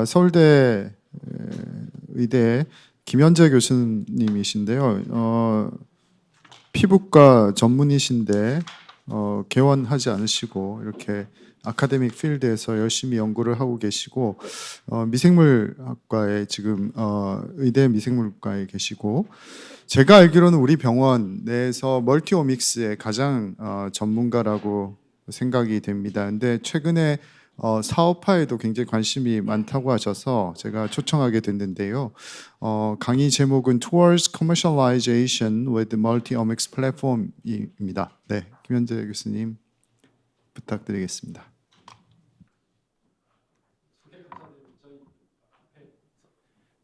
서울대 의대 김현재 교수님이신데요. 피부과 전문의신데 개원하지 않으시고 이렇게 아카데믹 필드에서 열심히 연구를 하고 계시고 미생물학과에 지금 의대 미생물과에 계시고 제가 알기로는 우리 병원 내에서 멀티오믹스의 가장 전문가라고 생각이 됩니다. 근데 최근에 사업화에도 굉장히 관심이 많다고 하셔서 제가 초청하게 됐는데요. 강의 제목은 Towards Commercialization with Multi-Omics Platform입니다. 네, 김현재 교수님 부탁드리겠습니다.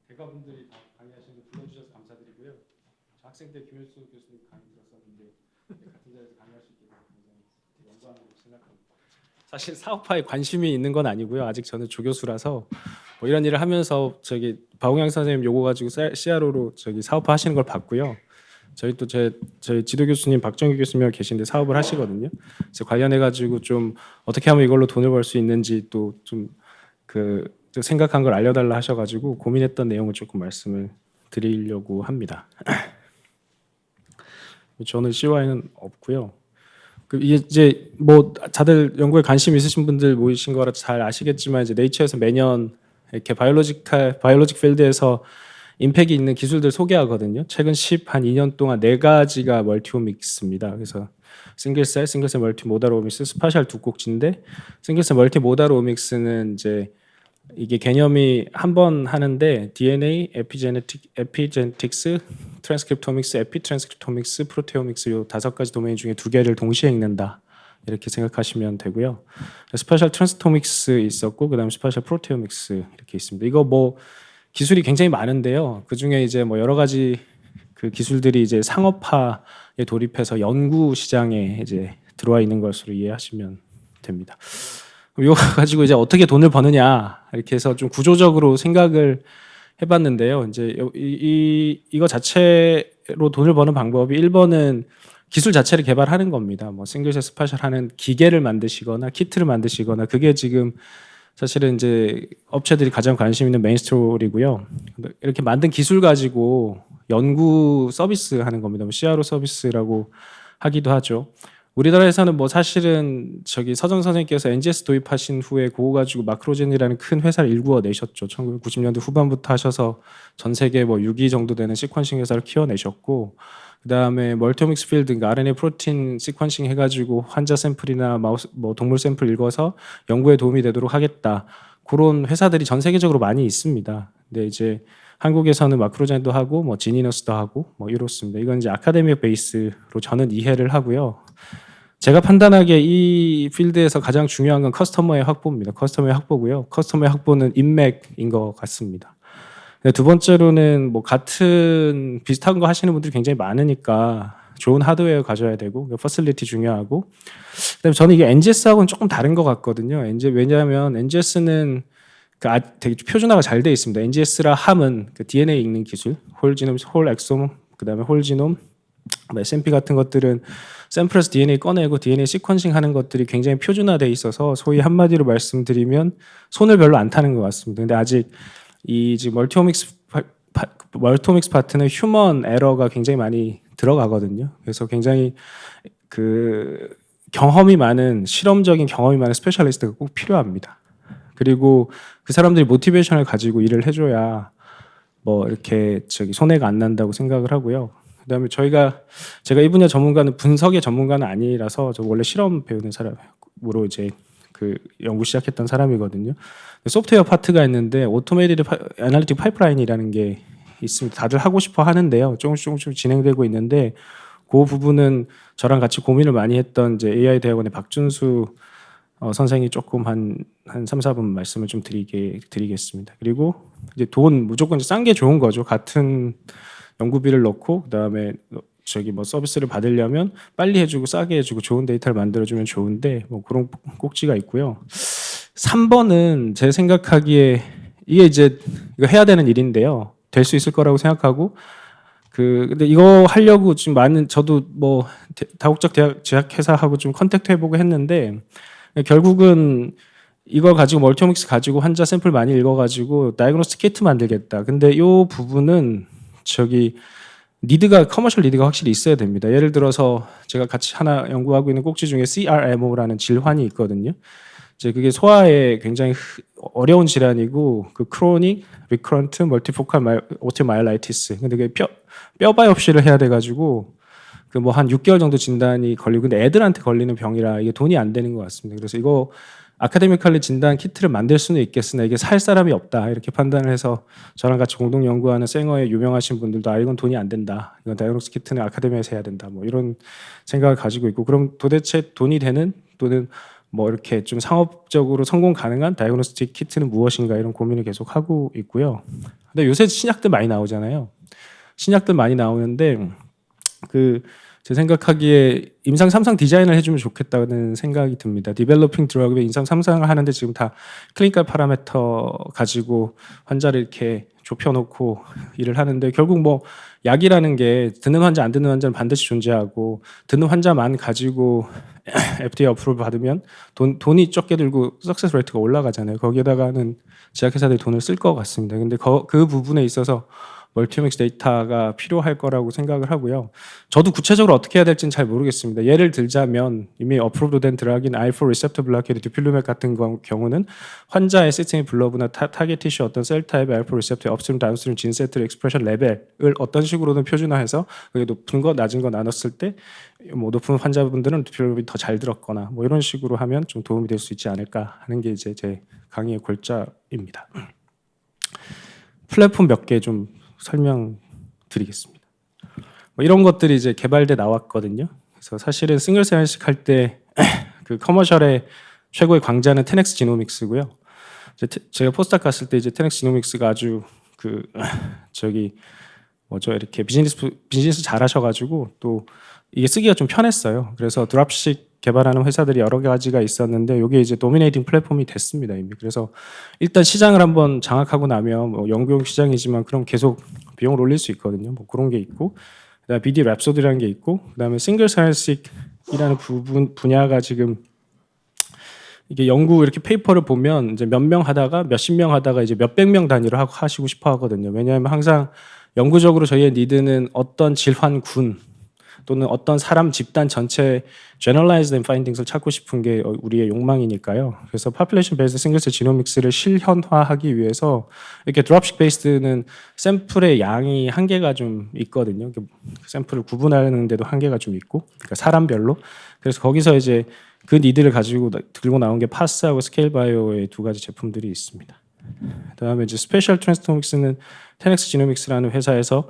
대가분들이 다 강의하시는 거 불러주셔서 감사드리고요. 학생 때 김현수 교수님 강의 들었었는데 같은 자리에서 강의할 수 있게 돼서 굉장히 영광으로 생각합니다. 사실 사업화에 관심이 있는 건 아니고요. 아직 저는 조교수라서 뭐 이런 일을 하면서 박홍양 선생님 요거 가지고 CRO로 사업화 하시는 걸 봤고요. 저희 또 저희 지도 교수님 박정규 교수님 계신데 사업을 하시거든요. 그래서 관련해 가지고 좀 어떻게 하면 이걸로 돈을 벌 수 있는지 또 좀 생각한 걸 알려달라 하셔가지고 고민했던 내용을 조금 말씀을 드리려고 합니다. 저는 CY는 없고요. 이게 이제 뭐 다들 연구에 관심 있으신 분들 모이신 거라 잘 아시겠지만 이제 네이처에서 매년 이렇게 바이올로직 필드에서 임팩이 있는 기술들 소개하거든요. 최근 한 2년 동안 4가지가 멀티오믹스입니다. 그래서 싱글셀 멀티모달 오믹스, 스파셜 두 꼭지인데 싱글셀 멀티모달 오믹스는 이제 이게 개념이 한 번 하는데 DNA, 에피제네틱스, 트랜스크립토믹스, 에피트랜스크립토믹스, 프로테오믹스 요 5가지 도메인 중에 2개를 동시에 읽는다. 이렇게 생각하시면 되고요. 스파셜 트랜스토믹스 있었고 그다음에 스파셜 프로테오믹스 이렇게 있습니다. 이거 뭐 기술이 굉장히 많은데요. 그중에 이제 뭐 여러 가지 그 기술들이 이제 상업화에 돌입해서 연구 시장에 이제 들어와 있는 것으로 이해하시면 됩니다. 이거 가지고 이제 어떻게 돈을 버느냐 이렇게 해서 좀 구조적으로 생각을 해봤는데요. 이제 이거 자체로 돈을 버는 방법이 1번은 기술 자체를 개발하는 겁니다. 뭐 싱글셀 스파셜 하는 기계를 만드시거나 키트를 만드시거나 그게 지금 사실은 이제 업체들이 가장 관심 있는 메인 스토리고요. 이렇게 만든 기술 가지고 연구 서비스 하는 겁니다. CRO 서비스라고 하기도 하죠. 우리나라에서는 뭐 사실은 서정 선생님께서 NGS 도입하신 후에 그거 가지고 마크로젠이라는 큰 회사를 일구어 내셨죠. 1990년대 후반부터 하셔서 전 세계 뭐 6위 정도 되는 시퀀싱 회사를 키워내셨고 그다음에 멀티오믹스 필드, 그러니까 RNA 프로틴 시퀀싱 해가지고 환자 샘플이나 뭐 동물 샘플 읽어서 연구에 도움이 되도록 하겠다. 그런 회사들이 전 세계적으로 많이 있습니다. 근데 이제 한국에서는 마크로젠도 하고 뭐 지니너스도 하고 뭐 이렇습니다. 이건 이제 아카데믹 베이스로 저는 이해를 하고요. 제가 판단하기에 이 필드에서 가장 중요한 건 커스터머의 확보입니다. 커스터머의 확보고요. 커스터머의 확보는 인맥인 것 같습니다. 두 번째로는 뭐 같은 비슷한 거 하시는 분들이 굉장히 많으니까 좋은 하드웨어 가져야 되고 퍼실리티 중요하고 그다음에 저는 이게 NGS하고는 조금 다른 것 같거든요. 왜냐하면 NGS는 되게 표준화가 잘 되어 있습니다. NGS라 함은 DNA 읽는 기술, 홀 지놈, 홀 엑솜, 그다음에 홀 지놈, SMP 같은 것들은 샘플에서 DNA 꺼내고 DNA 시퀀싱 하는 것들이 굉장히 표준화되어 있어서 소위 한마디로 말씀드리면 손을 별로 안 타는 것 같습니다. 근데 아직 이 지금 멀티오믹스 파트는 휴먼 에러가 굉장히 많이 들어가거든요. 그래서 굉장히 그 경험이 많은 실험적인 경험이 많은 스페셜리스트가 꼭 필요합니다. 그리고 그 사람들이 모티베이션을 가지고 일을 해줘야 뭐 이렇게 손해가 안 난다고 생각을 하고요. 그다음에 제가 이 분야 전문가는 분석의 전문가는 아니라서 저 원래 실험 배우는 사람으로 이제 그 연구 시작했던 사람이거든요. 소프트웨어 파트가 있는데 오토메이티드 애널리틱 파이프라인이라는 게 있습니다. 다들 하고 싶어 하는데요. 조금씩 진행되고 있는데 그 부분은 저랑 같이 고민을 많이 했던 이제 AI 대학원의 박준수 선생이 조금 한 3, 4분 말씀을 좀 드리겠습니다. 그리고 이제 돈 무조건 싼 게 좋은 거죠. 같은 연구비를 넣고 그다음에 뭐 서비스를 받으려면 빨리 해주고 싸게 해주고 좋은 데이터를 만들어주면 좋은데 뭐 그런 꼭지가 있고요. 3번은 제 생각하기에 이게 이제 이거 해야 되는 일인데요. 될 수 있을 거라고 생각하고 근데 이거 하려고 지금 저도 뭐 다국적 제약회사하고 좀 컨택트 해보고 했는데 결국은 이걸 가지고 멀티오믹스 가지고 환자 샘플 많이 읽어가지고 다이그노스틱 키트 만들겠다. 근데 이 부분은 커머셜 리드가 확실히 있어야 됩니다. 예를 들어서 제가 같이 하나 연구하고 있는 꼭지 중에 CRMO라는 질환이 있거든요. 이제 그게 소화에 굉장히 어려운 질환이고 그 크로닉 리커런트 멀티포칼 오티마일라이티스. 근데 그게 뼈 바이옵시를 해야 돼가지고 그 뭐 한 6개월 정도 진단이 걸리고 근데 애들한테 걸리는 병이라 이게 돈이 안 되는 것 같습니다. 그래서 이거 아카데미컬리 진단 키트를 만들 수는 있겠으나 이게 살 사람이 없다 이렇게 판단을 해서 저랑 같이 공동 연구하는 생어에 유명하신 분들도 이건 돈이 안 된다. 이건 다이그노스 키트는 아카데미에서 해야 된다. 뭐 이런 생각을 가지고 있고 그럼 도대체 돈이 되는 또는 뭐 이렇게 좀 상업적으로 성공 가능한 다이그노스틱 키트는 무엇인가 이런 고민을 계속 하고 있고요. 근데 요새 신약들 많이 나오잖아요. 신약들 많이 나오는데 제 생각하기에 임상 3상 디자인을 해주면 좋겠다는 생각이 듭니다. 디벨로핑 드러그에 임상 3상을 하는데 지금 다 클리니컬 파라미터 가지고 환자를 이렇게 좁혀놓고 일을 하는데 결국 뭐 약이라는 게 듣는 환자 안 듣는 환자는 반드시 존재하고 듣는 환자만 가지고 FDA 어프로브 받으면 돈이 적게 들고 석세스 레이트가 올라가잖아요. 거기에다가는 제약회사들이 돈을 쓸 것 같습니다. 근데 그 부분에 있어서 멀티오믹스 데이터가 필요할 거라고 생각을 하고요. 저도 구체적으로 어떻게 해야 될지는 잘 모르겠습니다. 예를 들자면 이미 어프로브된 드라그인 I4 리셉터 블라케이드 듀필루맥 같은 경우는 환자의 시스템 블러브나 타겟 티슈 어떤 셀 타입의 I4 리셉터의 업스트림 다운스트림 진 세트 익스프레션 레벨을 어떤 식으로든 표준화해서 그게 높은 거 낮은 거 나눴을 때 뭐 높은 환자분들은 듀필루맥이 더 잘 들었거나 뭐 이런 식으로 하면 좀 도움이 될 수 있지 않을까 하는 게 이제 제 강의의 골자입니다. 플랫폼 몇 개 좀 설명드리겠습니다. 뭐 이런 것들이 이제 개발돼 나왔거든요. 그래서 사실은 싱글 셀식 할 때 그 커머셜의 최고의 광자는 10x 지노믹스고요. 제가 포스닥 갔을 때 이제 10x 지노믹스가 아주 이렇게 비즈니스 잘하셔가지고 또 이게 쓰기가 좀 편했어요. 그래서 드랍식 개발하는 회사들이 여러 가지가 있었는데 이게 이제 도미네이팅 플랫폼이 됐습니다 이미. 그래서 일단 시장을 한번 장악하고 나면 뭐 연구용 시장이지만 그럼 계속 비용을 올릴 수 있거든요. 뭐 그런 게 있고, 그다음에 BD 랩소디라는 게 있고, 그다음에 싱글 사이언스이라는 분야가 지금 이게 연구 이렇게 페이퍼를 보면 이제 몇 명 하다가 몇십 명 하다가 이제 몇백 명 단위로 하시고 싶어 하거든요. 왜냐하면 항상 연구적으로 저희의 니드는 어떤 질환군 또는 어떤 사람 집단 전체 generalized findings을 찾고 싶은 게 우리의 욕망이니까요. 그래서 population based single cell genomics를 실현화하기 위해서 이렇게 dropship based는 샘플의 양이 한계가 좀 있거든요. 샘플을 구분하는데도 한계가 좀 있고, 그러니까 사람별로. 그래서 거기서 이제 그 니드를 가지고 들고 나온 게 파스하고 스케일바이오의 두 가지 제품들이 있습니다. 그다음에 이제 스페셜 트랜스토믹스는 10x 지노믹스라는 회사에서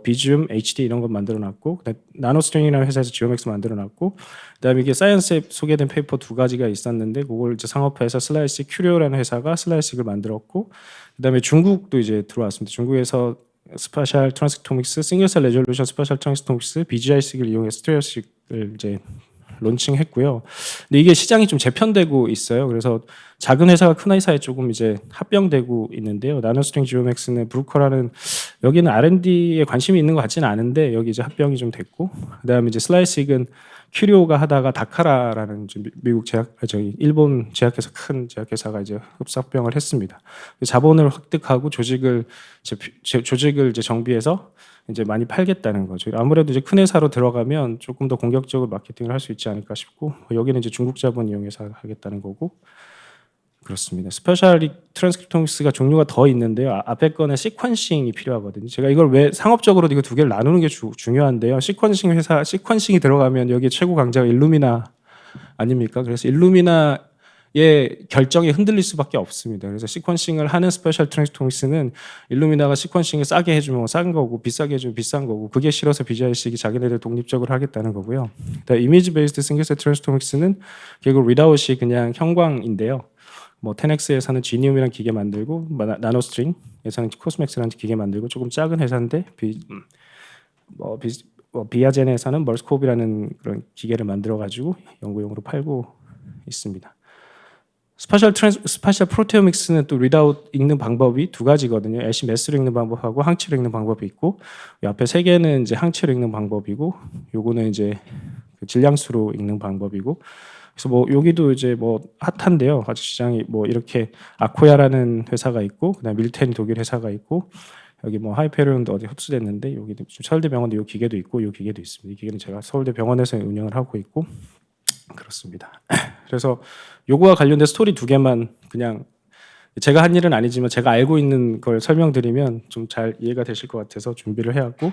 비줌, HD 이런 것 만들어놨고, 나노스트링이라는 회사에서 지오맥스 만들어놨고, 그다음에 이게 사이언스에 소개된 페이퍼 두 가지가 있었는데, 그걸 이제 상업화해서 슬라이스 큐리오라는 회사가 슬라이스를 만들었고, 그다음에 중국도 이제 들어왔습니다. 중국에서 스페셜 트랜스토믹스, 싱글셀 레졸루션 스페셜 트랜스토믹스, BGI-식을 이용해서 스테레오식을 이제 론칭했고요. 근데 이게 시장이 좀 재편되고 있어요. 그래서 작은 회사가 큰 회사에 조금 이제 합병되고 있는데요. 나노스트링 지오맥스는 브루커라는 여기는 R&D에 관심이 있는 것 같지는 않은데 여기 이제 합병이 좀 됐고, 그다음에 이제 슬라이식은 큐리오가 하다가 다카라라는 미국 일본 제약회사 큰 제약회사가 이제 흡사합병을 했습니다. 자본을 획득하고 조직을 이제 정비해서 이제 많이 팔겠다는 거죠. 아무래도 이제 큰 회사로 들어가면 조금 더 공격적으로 마케팅을 할 수 있지 않을까 싶고, 여기는 이제 중국 자본 이용해서 하겠다는 거고, 그렇습니다. 스페셜 트랜스크립토믹스가 종류가 더 있는데요. 앞에 거는 시퀀싱이 필요하거든요. 제가 이걸 왜 상업적으로 이거 두 개를 나누는 게 중요한데요. 시퀀싱이 들어가면 여기 최고 강자가 일루미나 아닙니까? 그래서 일루미나의 결정이 흔들릴 수밖에 없습니다. 그래서 시퀀싱을 하는 스페셜 트랜스토믹스는 일루미나가 시퀀싱을 싸게 해주면 싼 거고 비싸게 해주면 비싼 거고, 그게 싫어서 BGI식이 자기네들 독립적으로 하겠다는 거고요. 이미지 베이스드 싱글셀 트랜스토믹스는 결국 리다웃이 그냥 형광인데요. 뭐 10x에서는 지니움이라는 기계 만들고, 나노스트링에서는 코스맥스라는 기계 만들고, 조금 작은 회사인데 비아젠에서는 멀스코비라는 그런 기계를 만들어 가지고 연구용으로 팔고 있습니다. 스페셜 프로테오믹스는 또 리드아웃 읽는 방법이 두 가지거든요. 애쉬 매스로 읽는 방법하고 항체로 읽는 방법이 있고, 이 앞에 세 개는 이제 항체로 읽는 방법이고, 요거는 이제 질량수로 읽는 방법이고, 그래서 뭐 여기도 이제 뭐 핫한데요. 아직 시장이 뭐 이렇게 아코야라는 회사가 있고, 그다음 밀텐 독일 회사가 있고, 여기 뭐 하이페리온도 어디 흡수됐는데 여기도 서울대병원도 이 기계도 있고, 이 기계도 있습니다. 이 기계는 제가 서울대병원에서 운영을 하고 있고 그렇습니다. 그래서 요거와 관련된 스토리 두 개만 그냥 제가 한 일은 아니지만 제가 알고 있는 걸 설명드리면 좀 잘 이해가 되실 것 같아서 준비를 해왔고,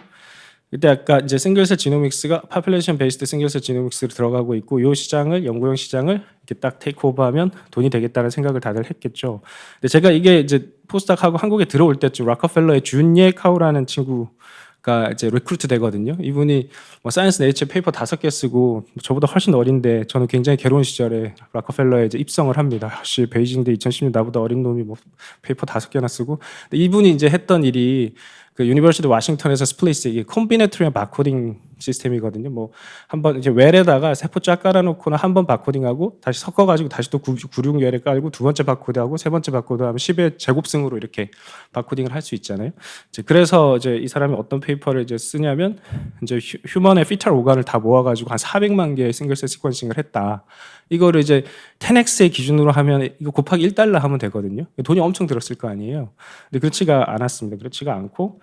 이때 아까 이제 싱글셀 지노믹스가 파퓰레이션 베이스드 싱글셀 지노믹스로 들어가고 있고, 이 시장을 연구용 시장을 이렇게 딱 테이크오버하면 돈이 되겠다는 생각을 다들 했겠죠. 근데 제가 이게 이제 포스닥하고 한국에 들어올 때쯤 락커펠러의 준예 카우라는 친구가 이제 리크루트 되거든요. 이분이 뭐 사이언스 네이처 페이퍼 5개 쓰고 저보다 훨씬 어린데, 저는 굉장히 괴로운 시절에 락커펠러에 이제 입성을 합니다. 역시 베이징대 2010년 나보다 어린 놈이 뭐 페이퍼 5개나 쓰고. 근데 이분이 이제 했던 일이 그 유니버시티 워싱턴에서 스플레이스 이게 콤비네토리얼 바코딩 시스템이거든요. 뭐 한번 이제 웰에다가 세포 쫙 깔아놓고는 한 번 바코딩하고 다시 섞어가지고 다시 또 96웰에 깔고 두 번째 바코드하고 세 번째 바코드하면 10의 제곱승으로 이렇게 바코딩을 할 수 있잖아요. 이제 그래서 이제 이 사람이 어떤 페이퍼를 이제 쓰냐면, 이제 휴먼의 피탈 오간을 다 모아가지고 한 400만 개의 싱글셀 시퀀싱을 했다. 이거를 이제 10x의 기준으로 하면 이거 곱하기 1달러 하면 되거든요. 돈이 엄청 들었을 거 아니에요. 근데 그렇지가 않았습니다. 그렇지가 않고,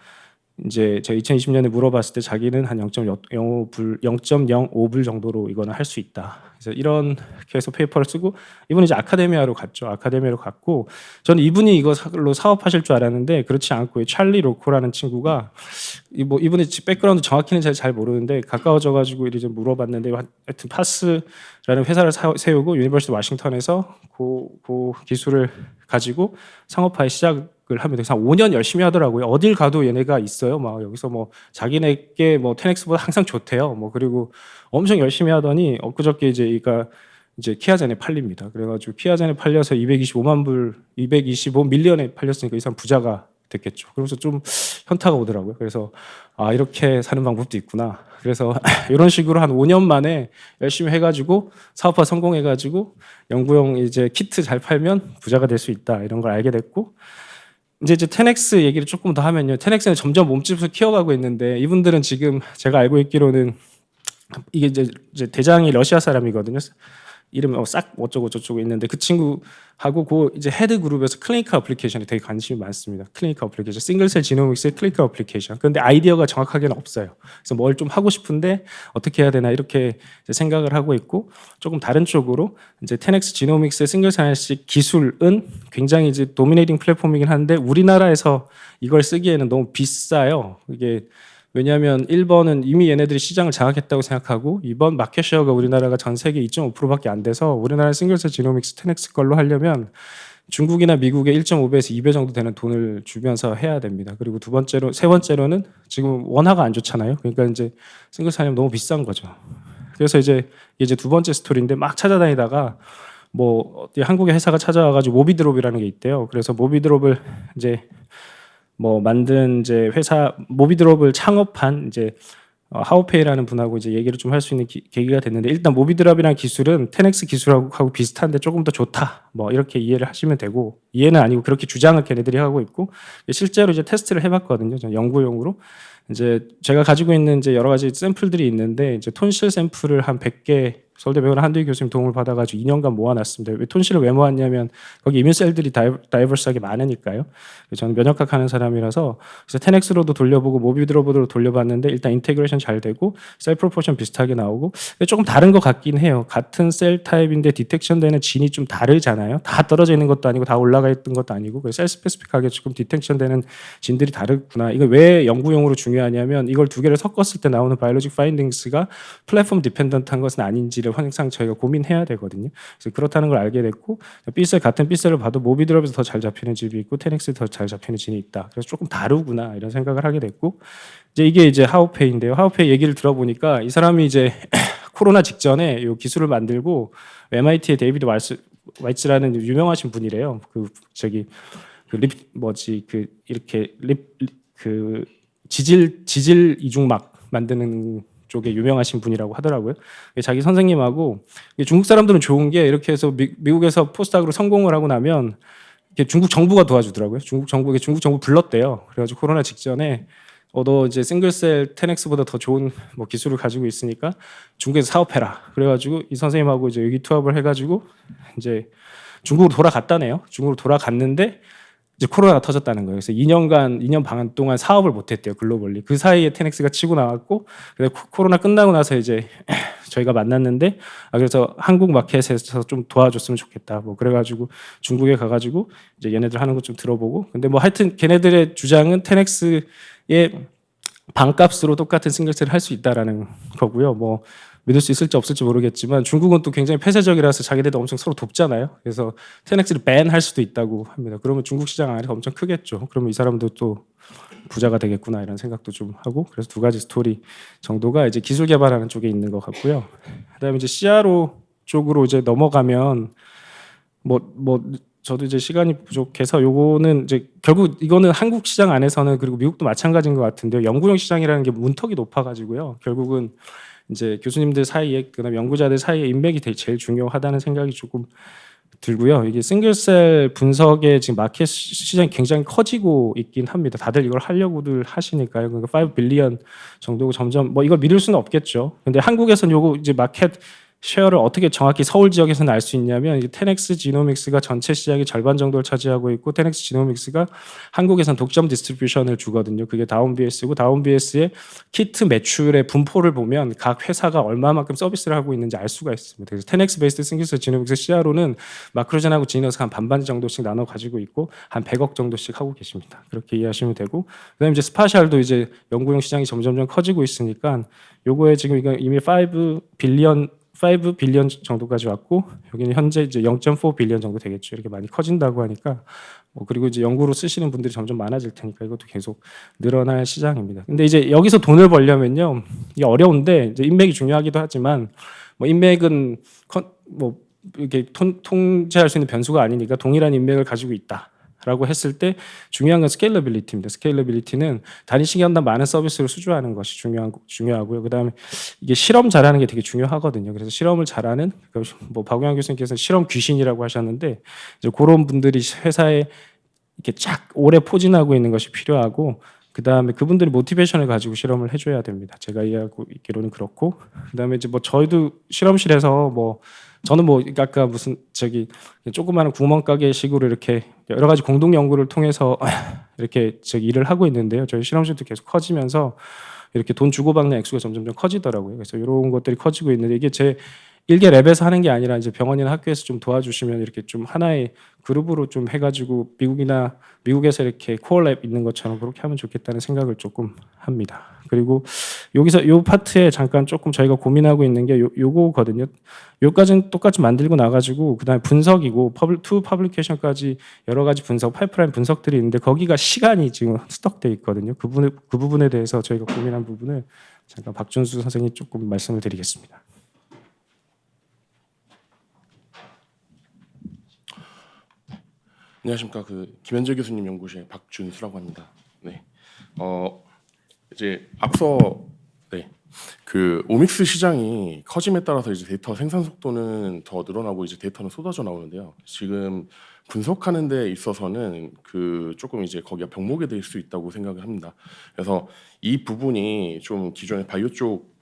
이제 제가 2020년에 물어봤을 때 자기는 한 0.05불 정도로 이거는 할 수 있다. 그래서 이런 해서 페이퍼를 쓰고, 이분이 이제 아카데미아로 갔죠. 아카데미아로 갔고, 저는 이분이 이거로 사업하실 줄 알았는데 그렇지 않고, 찰리 로코라는 친구가 뭐 이분의 백그라운드 정확히는 잘 모르는데 가까워져가지고 이제 물어봤는데, 하여튼 파스라는 회사를 세우고 유니버시티 워싱턴에서 그 기술을 가지고 상업화에 시작을 하면 돼서 한 5년 열심히 하더라고요. 어딜 가도 얘네가 있어요. 막 여기서 뭐 자기네께 뭐 10x보다 항상 좋대요. 뭐 그리고 엄청 열심히 하더니 엊그저께 이제 키아젠에 팔립니다. 그래가지고 키아젠에 팔려서 225 밀리언에 팔렸으니까 이 사람 부자가 됐겠죠. 그래서 좀 현타가 오더라고요. 그래서 이렇게 사는 방법도 있구나. 그래서 이런 식으로 한 5년 만에 열심히 해가지고 사업화 성공해가지고 연구용 이제 키트 잘 팔면 부자가 될 수 있다, 이런 걸 알게 됐고, 이제 10x 얘기를 조금 더 하면요, 10x는 점점 몸집을 키워가고 있는데, 이분들은 지금 제가 알고 있기로는 이게 이제 대장이 러시아 사람이거든요. 이름 싹 어쩌고 저쩌고 있는데, 그 친구하고 그 이제 헤드 그룹에서 클리니컬 어플리케이션에 되게 관심이 많습니다. 클리니컬 어플리케이션, 싱글셀 지노믹스의 클리니컬 어플리케이션. 그런데 아이디어가 정확하게는 없어요. 그래서 뭘 좀 하고 싶은데 어떻게 해야 되나 이렇게 생각을 하고 있고, 조금 다른 쪽으로 이제 10x 지노믹스의 싱글셀식 기술은 굉장히 이제 도미네이팅 플랫폼이긴 한데, 우리나라에서 이걸 쓰기에는 너무 비싸요. 이게 왜냐하면 1번은 이미 얘네들이 시장을 장악했다고 생각하고, 2번 마켓쉐어가 우리나라가 전 세계 2.5%밖에 안 돼서 우리나라 싱글셀 지노믹스 10x 걸로 하려면 중국이나 미국의 1.5배에서 2배 정도 되는 돈을 주면서 해야 됩니다. 그리고 세 번째로는 지금 원화가 안 좋잖아요. 그러니까 이제 싱글셀 하면 너무 비싼 거죠. 그래서 이제 두 번째 스토리인데, 막 찾아다니다가 뭐 한국의 회사가 찾아와가지고 모비드롭이라는 게 있대요. 그래서 모비드롭을 이제 뭐 만든 이제 회사, 모비드롭을 창업한 이제 하우페이라는 분하고 이제 얘기를 좀 할 수 있는 계기가 됐는데, 일단 모비드롭이라는 기술은 10x 기술하고 비슷한데 조금 더 좋다, 뭐 이렇게 이해를 하시면 되고, 이해는 아니고 그렇게 주장을 걔네들이 하고 있고, 실제로 이제 테스트를 해봤거든요. 연구용으로. 이제 제가 가지고 있는 이제 여러 가지 샘플들이 있는데, 이제 톤실 샘플을 한 100개 서울대병원 한두희 교수님 도움을 받아가지고 2년간 모아놨습니다. 왜 톤실을 왜 모았냐면, 거기 이뮨셀들이 다이버스하게 많으니까요. 저는 면역학 하는 사람이라서, 그래서 10x로도 돌려보고 모비드롭으로 돌려봤는데, 일단 인테그레이션 잘 되고 셀 프로포션 비슷하게 나오고, 조금 다른 것 같긴 해요. 같은 셀 타입인데 디텍션 되는 진이 좀 다르잖아요. 다 떨어져 있는 것도 아니고 다 올라가 있던 것도 아니고, 셀 스페시픽하게 조금 디텍션 되는 진들이 다르구나. 이거 왜 연구용으로 중요하냐면, 이걸 두 개를 섞었을 때 나오는 바이올로직 파인딩스가 플랫폼 디펜던트한 것은 아닌지를 항상 저희가 고민해야 되거든요. 그래서 그렇다는 걸 알게 됐고, 같은 B셀을 봐도 모비드롭에서 더 잘 잡히는 집이 있고 10x에 더 잘 잡히는 진이 있다. 그래서 조금 다르구나, 이런 생각을 하게 됐고, 이게 이제 하우페이인데요. 하우페이 얘기를 들어보니까 이 사람이 이제 코로나 직전에 이 기술을 만들고 MIT의 데이비드 와이츠라는 유명하신 분이래요. 지질 이중막 만드는 쪽에 유명하신 분이라고 하더라고요. 자기 선생님하고, 중국 사람들은 좋은 게, 이렇게 해서 미국에서 포스닥으로 성공을 하고 나면 중국 정부가 도와주더라고요. 중국 정부 불렀대요. 그래가지고 코로나 직전에 너 이제 싱글셀 10x보다 더 좋은 뭐 기술을 가지고 있으니까 중국에서 사업해라. 그래가지고 이 선생님하고 이제 의기투합을 해가지고 이제 중국으로 돌아갔다네요. 중국으로 돌아갔는데 이제 코로나가 터졌다는 거예요. 그래서 2년 반 동안 사업을 못했대요, 글로벌리. 그 사이에 10x가 치고 나왔고, 그래서 코로나 끝나고 나서 이제 저희가 만났는데, 그래서 한국 마켓에서 좀 도와줬으면 좋겠다. 뭐 그래가지고 중국에 가가지고 이제 얘네들 하는 거 좀 들어보고, 근데 뭐 하여튼 걔네들의 주장은 10x의 반값으로 똑같은 싱글셀을 할 수 있다라는 거고요. 뭐 믿을 수 있을지 없을지 모르겠지만 중국은 또 굉장히 폐쇄적이라서 자기들도 엄청 서로 돕잖아요. 그래서 10x를 밴할 수도 있다고 합니다. 그러면 중국 시장 안에서 엄청 크겠죠. 그러면 이 사람도 또 부자가 되겠구나 이런 생각도 좀 하고, 그래서 두 가지 스토리 정도가 이제 기술 개발하는 쪽에 있는 것 같고요. 그다음에 이제 CRO 쪽으로 이제 넘어가면 뭐 저도 이제 시간이 부족해서 요거는 이제 결국 이거는 한국 시장 안에서는, 그리고 미국도 마찬가지인 것 같은데요. 연구용 시장이라는 게 문턱이 높아가지고요. 결국은 이제 교수님들 사이에, 그다음에 연구자들 사이에 인맥이 제일 중요하다는 생각이 조금 들고요. 이게 싱글셀 분석의 지금 마켓 시장이 굉장히 커지고 있긴 합니다. 다들 이걸 하려고들 하시니까요. 그러니까 5 빌리언 정도고 점점 뭐 이걸 미룰 수는 없겠죠. 근데 한국에서는 요거 이제 마켓 쉐어를 어떻게 정확히 서울 지역에서는 알 수 있냐면, 이게 10x 지노믹스가 전체 시장의 절반 정도를 차지하고 있고, 10x 지노믹스가 한국에서는 독점 디스트리뷰션을 주거든요. 그게 다운BS고, 다운BS의 키트 매출의 분포를 보면 각 회사가 얼마만큼 서비스를 하고 있는지 알 수가 있습니다. 그래서 10x 베이스드 싱글셀 지노믹스 CRO는 마크로젠하고 지니어스 한 반반 정도씩 나눠 가지고 있고 한 100억 정도씩 하고 계십니다. 그렇게 이해하시면 되고, 그다음에 이제 스파셜도 이제 연구용 시장이 점점 커지고 있으니까 요거에 지금 이거 이미 5 빌리언 정도까지 왔고, 여기는 현재 이제 0.4 빌리언 정도 되겠죠. 이렇게 많이 커진다고 하니까 그리고 이제 연구로 쓰시는 분들이 점점 많아질 테니까 이것도 계속 늘어날 시장입니다. 근데 이제 여기서 돈을 벌려면요, 이게 어려운데, 이제 인맥이 중요하기도 하지만 뭐 인맥은 뭐 이렇게 통제할 수 있는 변수가 아니니까 동일한 인맥을 가지고 있다. 라고 했을 때 중요한 건 스케일러빌리티입니다. 스케일러빌리티는 단위 시간당 많은 서비스를 수주하는 것이 중요하고요. 그다음에 이게 실험 잘하는 게 되게 중요하거든요. 그래서 실험을 잘하는, 뭐 박용환 교수님께서 실험 귀신이라고 하셨는데, 이제 그런 분들이 회사에 이렇게 쫙 오래 포진하고 있는 것이 필요하고, 그다음에 그분들이 모티베이션을 가지고 실험을 해줘야 됩니다. 제가 이해하고 있기로는 그렇고, 그다음에 이제 뭐 저희도 실험실에서 저는 아까 무슨 조그마한 구멍가게 식으로 이렇게 여러 가지 공동 연구를 통해서 이렇게 일을 하고 있는데요. 저희 실험실도 계속 커지면서 이렇게 돈 주고받는 액수가 점점 커지더라고요. 그래서 이런 것들이 커지고 있는데, 이게 제 일개 랩에서 하는 게 아니라 이제 병원이나 학교에서 좀 도와주시면 이렇게 좀 하나의 그룹으로 좀 해가지고 미국에서 이렇게 코어 랩 있는 것처럼 그렇게 하면 좋겠다는 생각을 조금 합니다. 그리고 여기서 요 파트에 잠깐 조금 저희가 고민하고 있는 게 요거거든요. 요까지는 똑같이 만들고 나가지고 그다음에 분석이고 투 퍼블리케이션까지 여러 가지 분석, 파이프라인 분석들이 있는데, 거기가 시간이 지금 스톡돼 있거든요. 그 부분에 대해서 저희가 고민한 부분을 잠깐 박준수 선생님 조금 말씀을 드리겠습니다. 안녕하십니까. 김현재 교수님 연구실 박준수라고 합니다. 네. 이제 앞서 오믹스 시장이 커짐에 따라서 이제 데이터 생산 속도는 더 늘어나고 이제 데이터는 쏟아져 나오는데요. 지금 분석하는 데 있어서는 조금 이제 거기가 병목이 될 수 있다고 생각을 합니다. 그래서 이 부분이 좀 기존의 바이오 쪽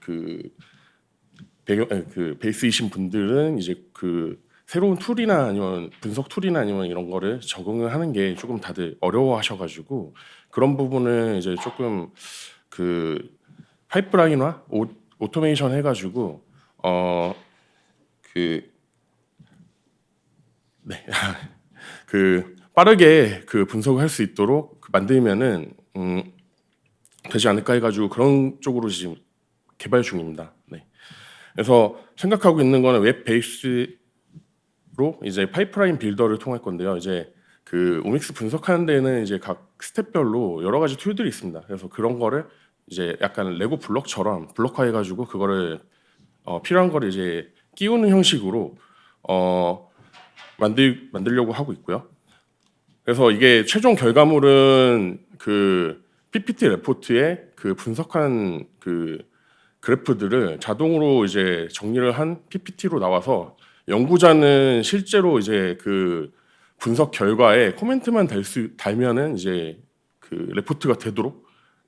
베이스이신 분들은 이제 새로운 툴이나 아니면 분석 툴이나 아니면 이런 거를 적응을 하는 게 조금 다들 어려워하셔가지고, 그런 부분을 이제 조금 파이프라인화 오토메이션 해가지고 빠르게 분석을 할 수 있도록 만들면은 되지 않을까 해가지고 그런 쪽으로 지금 개발 중입니다. 네. 그래서 생각하고 있는 거는 웹 베이스로 이제 파이프라인 빌더를 통할 건데요. 이제 오믹스 분석하는 데는 이제 각 스텝별로 여러 가지 툴들이 있습니다. 그래서 그런 거를 이제 약간 레고 블록처럼 블록화해가지고 그거를 필요한 거를 이제 끼우는 형식으로 만들려고 하고 있고요. 그래서 이게 최종 결과물은 PPT 레포트에 분석한 그래프들을 자동으로 이제 정리를 한 PPT로 나와서, 연구자는 실제로 이제 분석 결과에 코멘트만 달면은 이제 레포트가 되도록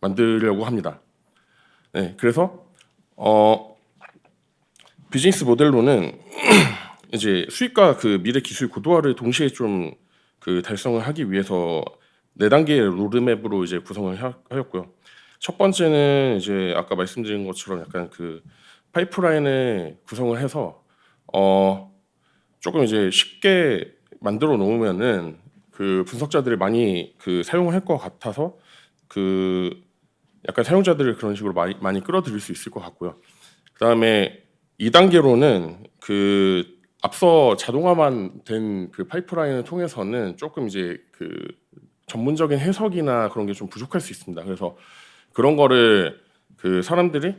만들려고 합니다. 네, 그래서 비즈니스 모델로는 이제 수익과 그 미래 기술 고도화를 동시에 좀 그 달성을 하기 위해서 4단계의 로드맵으로 이제 구성을 하였고요. 첫 번째는 이제 아까 말씀드린 것처럼 약간 그 파이프라인을 구성을 해서 조금 이제 쉽게 만들어 놓으면은 그 분석자들이 많이 그 사용을 할 것 같아서 그 약간 사용자들을 그런 식으로 많이 끌어들일 수 있을 것 같고요. 그다음에 2단계로는 그 앞서 자동화만 된 그 파이프라인을 통해서는 조금 이제 그 전문적인 해석이나 그런 게 좀 부족할 수 있습니다. 그래서 그런 거를 그 사람들이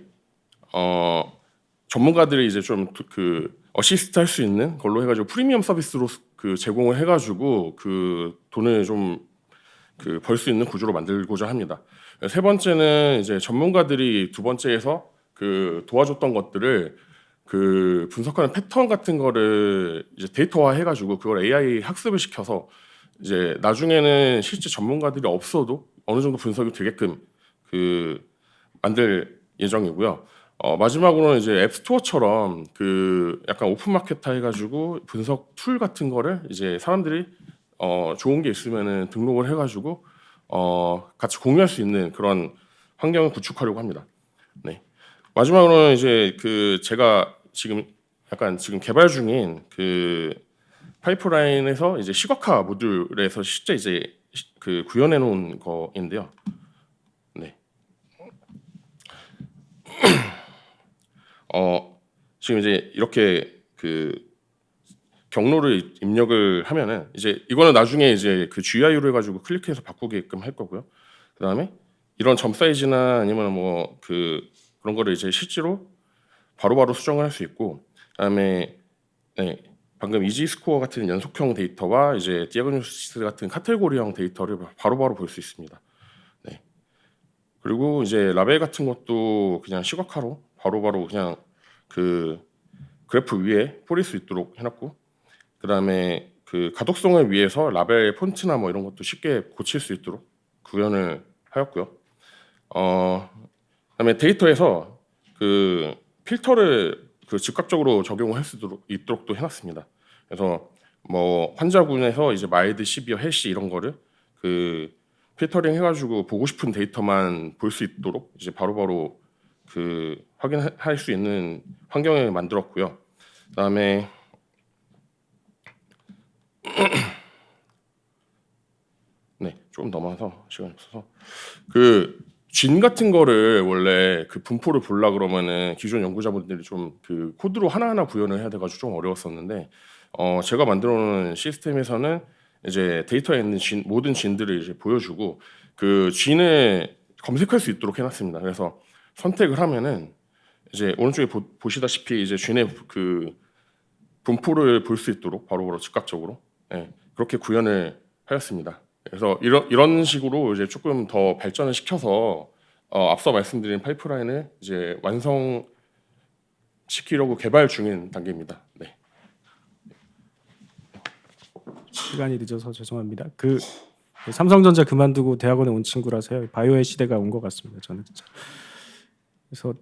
전문가들이 이제 좀 그 어시스트 할 수 있는 걸로 해가지고 프리미엄 서비스로 그 제공을 해가지고 그 돈을 좀 그 벌 수 있는 구조로 만들고자 합니다. 세 번째는 이제 전문가들이 두 번째에서 그 도와줬던 것들을 그 분석하는 패턴 같은 거를 이제 데이터화 해가지고 그걸 AI 학습을 시켜서 이제 나중에는 실제 전문가들이 없어도 어느 정도 분석이 되게끔 그 만들 예정이고요. 마지막으로는 이제 앱스토어처럼 그 약간 오픈마켓화 해가지고 분석 툴 같은 거를 이제 사람들이 좋은 게 있으면은 등록을 해가지고 같이 공유할 수 있는 그런 환경을 구축하려고 합니다. 네. 마지막으로는 이제 그 제가 지금 약간 지금 개발 중인 그 파이프라인에서 이제 시각화 모듈에서 실제 이제 그 구현해 놓은 거인데요. 네. 지금 이제 이렇게 그 경로를 입력을 하면은 이제 이거는 나중에 이제 그 GUI로 해가지고 클릭해서 바꾸게끔 할 거고요. 그다음에 이런 점 사이즈나 아니면 뭐 그 그런 거를 이제 실제로 바로바로 수정을 할 수 있고, 그다음에 네, 방금 이지 스코어 같은 연속형 데이터와 이제 디아그노시스 같은 카테고리형 데이터를 바로바로 볼 수 있습니다. 네. 그리고 이제 라벨 같은 것도 그냥 시각화로 바로바로 그냥 그 그래프 위에 뿌릴 수 있도록 해놨고, 그다음에 그 가독성을 위해서 라벨 폰트나 뭐 이런 것도 쉽게 고칠 수 있도록 구현을 하였고요. 그다음에 데이터에서 그 필터를 그 즉각적으로 적용할 수 있도록 또 해놨습니다. 그래서 뭐 환자군에서 이제 마일드, 시비어, 헬시 이런 거를 그 필터링 해가지고 보고 싶은 데이터만 볼 수 있도록 이제 바로바로 그 확인할 수 있는 환경을 만들었고요. 그다음에 네, 조금 넘어서 시간이 없어서 그 진 같은 거를 원래 그 분포를 보려 그러면은 기존 연구자분들이 좀 그 코드로 하나하나 구현을 해야 돼가지고 좀 어려웠었는데 제가 만들어놓은 시스템에서는 이제 데이터에 있는 모든 진들을 이제 보여주고 그 진을 검색할 수 있도록 해놨습니다. 그래서 선택을 하면은 이제 오른쪽에 보시다시피 이제 진의 그 분포를 볼 수 있도록 바로바로 즉각적으로 그렇게 구현을 하였습니다. 그래서 이런 식으로 이제 조금 더 발전을 시켜서 앞서 말씀드린 파이프라인을 이제 완성시키려고 개발 중인 단계입니다. 네. 시간이 늦어서 죄송합니다. 그 삼성전자 그만두고 대학원에 온 친구라서요. 바이오의 시대가 온 것 같습니다. 저는 진짜. 그래서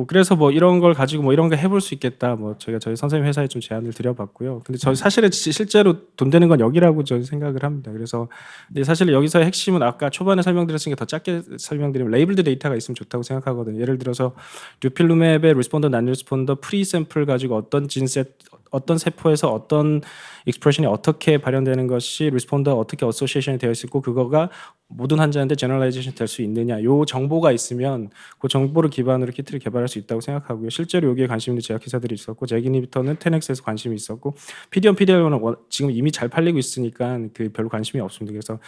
그래서 뭐 이런 걸 가지고 뭐 이런 거 해볼 수 있겠다. 뭐 저희 선생님 회사에 좀 제안을 드려봤고요. 근데 저 사실은 실제로 돈 되는 건 여기라고 저는 생각을 합니다. 그래서 근데 사실 여기서의 핵심은 아까 초반에 설명드렸으니까 더 짧게 설명드리면 레이블드 데이터가 있으면 좋다고 생각하거든요. 예를 들어서 듀필루맵의 리스폰더, 난 리스폰더, 프리 샘플 가지고 어떤 세포에서 어떤 익스프레션이 어떻게 발현되는 것이 리스폰더 어떻게 어소시에이션이 되어 있고 그거가 모든 환자한테 제너럴라이제이션 될 수 있느냐 요 정보가 있으면 그 정보를 기반으로 키트를 개발할 수 있다고 생각하고요. 실제로 여기에 관심 있는 제약회사들이 있었고 잭이니비터는 10x에서 관심이 있었고 PD1, PD-L1은 지금 이미 잘 팔리고 있으니까 그 별로 관심이 없습니다. 그래서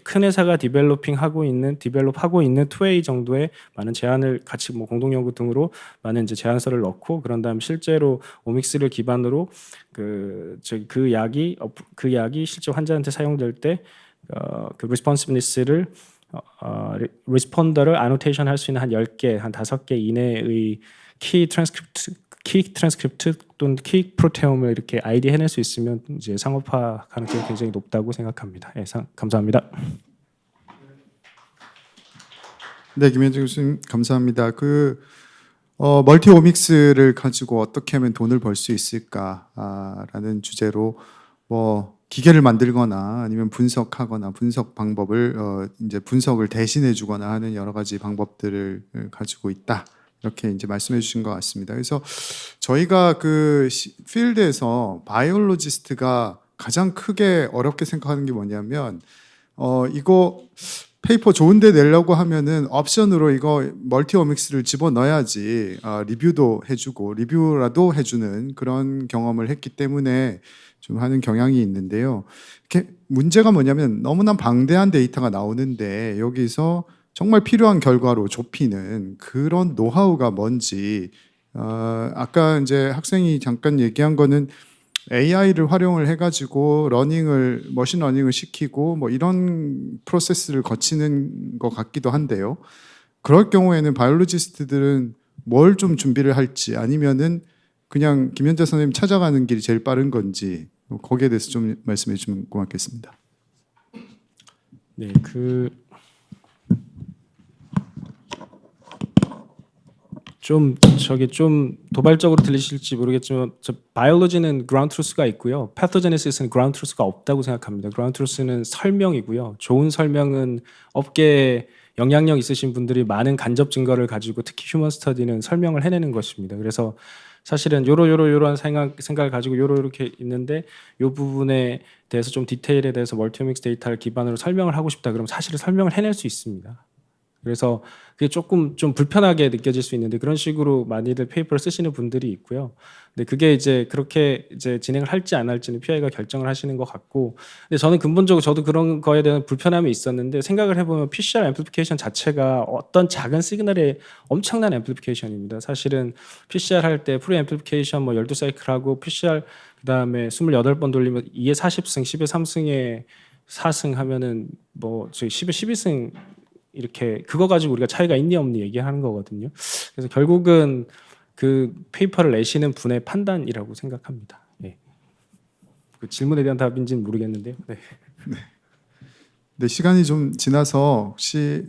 큰 회사가 디벨롭하고 있는 2A 정도의 많은 제안을 같이 뭐 공동 연구 등으로 많은 이제 제안서를 넣고 그런 다음 실제로 오믹스를 기반으로 그 약이 실제 환자한테 사용될 때 그 리스폰시브니스를 리스폰더를 아노테이션 할 수 있는 한 10개, 한 5개 이내의 키 트랜스크립트 또는 키 프로테옴을 이렇게 아이디 해낼 수 있으면 이제 상업화 가능성이 굉장히 높다고 생각합니다. 예, 감사합니다. 네, 김현정 교수님 감사합니다. 멀티오믹스를 가지고 어떻게 하면 돈을 벌 수 있을까라는 주제로 기계를 만들거나 아니면 분석하거나 분석 방법을 이제 분석을 대신해 주거나 하는 여러 가지 방법들을 가지고 있다. 이렇게 이제 말씀해 주신 것 같습니다. 그래서 저희가 필드에서 바이올로지스트가 가장 크게 어렵게 생각하는 게 뭐냐면 이거 페이퍼 좋은데 내려고 하면은 옵션으로 이거 멀티오믹스를 집어넣어야지 리뷰도 해주고 리뷰라도 해주는 그런 경험을 했기 때문에 좀 하는 경향이 있는데요. 이렇게 문제가 뭐냐면 너무나 방대한 데이터가 나오는데 여기서 정말 필요한 결과로 좁히는 그런 노하우가 뭔지 아까 이제 학생이 잠깐 얘기한 거는 AI를 활용을 해가지고 머신 러닝을 시키고 뭐 이런 프로세스를 거치는 것 같기도 한데요. 그럴 경우에는 바이올로지스트들은 뭘 좀 준비를 할지 아니면은 그냥 김현재 선생님 찾아가는 길이 제일 빠른 건지 거기에 대해서 좀 말씀해 주시면 고맙겠습니다. 네, 좀 도발적으로 들리실지 모르겠지만 바이올로지는 그라운드 트루스가 있고요. 패토제네시스는 그라운드 트루스가 없다고 생각합니다. 그라운드 트루스는 설명이고요. 좋은 설명은 업계에 영향력 있으신 분들이 많은 간접 증거를 가지고 특히 휴먼 스터디는 설명을 해내는 것입니다. 그래서 사실은 요러한 생각을 가지고 요렇게 있는데 요 부분에 대해서 좀 디테일에 대해서 멀티오믹스 데이터를 기반으로 설명을 하고 싶다 그러면 사실은 설명을 해낼 수 있습니다. 그래서 그게 조금 좀 불편하게 느껴질 수 있는데 그런 식으로 많이들 페이퍼를 쓰시는 분들이 있고요. 근데 그게 이제 그렇게 이제 진행을 할지 안 할지는 PI가 결정을 하시는 것 같고, 근데 저는 근본적으로 저도 그런 거에 대한 불편함이 있었는데 생각을 해보면 PCR 앰플리피케이션 자체가 어떤 작은 시그널의 엄청난 앰플리피케이션입니다. 사실은 PCR 할 때 프리 앰플리피케이션 12사이클 하고 PCR 그다음에 28번 돌리면 2에 40승, 10에 3승에 4승 하면은 저희 10에 12승 이렇게 그거 가지고 우리가 차이가 있니 없니 얘기하는 거거든요. 그래서 결국은 그 페이퍼를 내시는 분의 판단이라고 생각합니다. 예. 그 질문에 대한 답인지는 모르겠는데요. 네. 네, 시간이 좀 지나서 혹시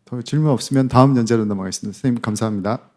더 질문 없으면 다음 연재로 넘어가겠습니다. 선생님 감사합니다.